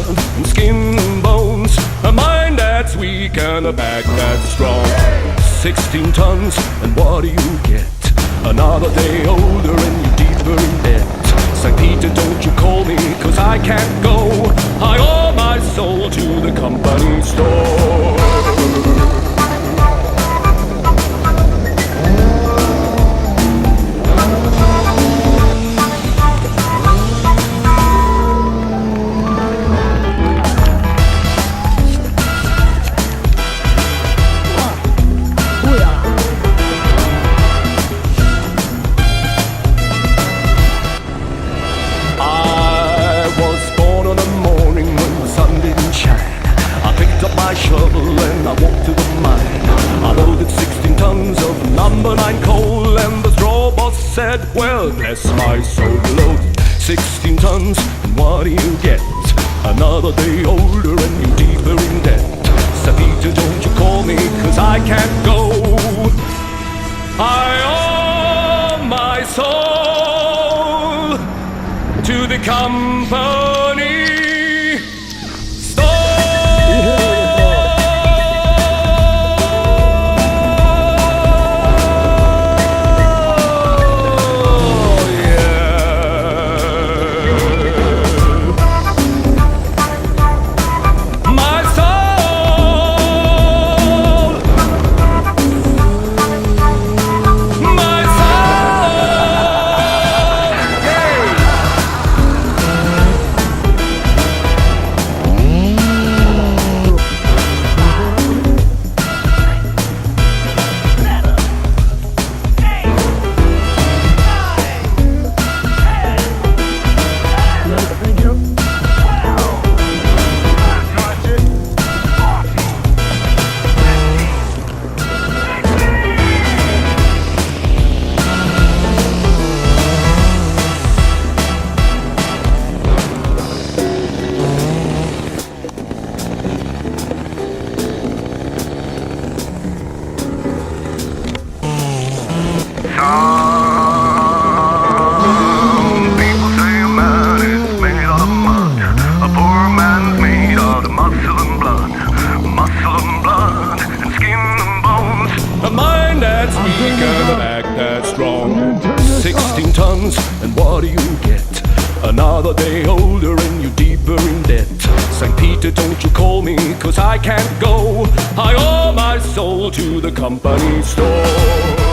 and skin and bones, a mind that's weak and a back that's strong. 16 tons, and what do you get? Another day older and you're deeper in debt. St. Peter, don't you call me, 'cause I can't go. I owe my soul to the company store. Shovel and I walked to the mine. I loaded 16 tons of number 9 coal, and the straw boss said, well, bless my soul, loaded 16 tons, and what do you get? Another day older and you're deeper in debt. St. Peter, don't you call me, 'cause I can't go. I owe my soul to the company. Strong. 16 tons, and what do you get? Another day older and you're deeper in debt. St. Peter, don't you call me, 'cause I can't go. I owe my soul to the company store.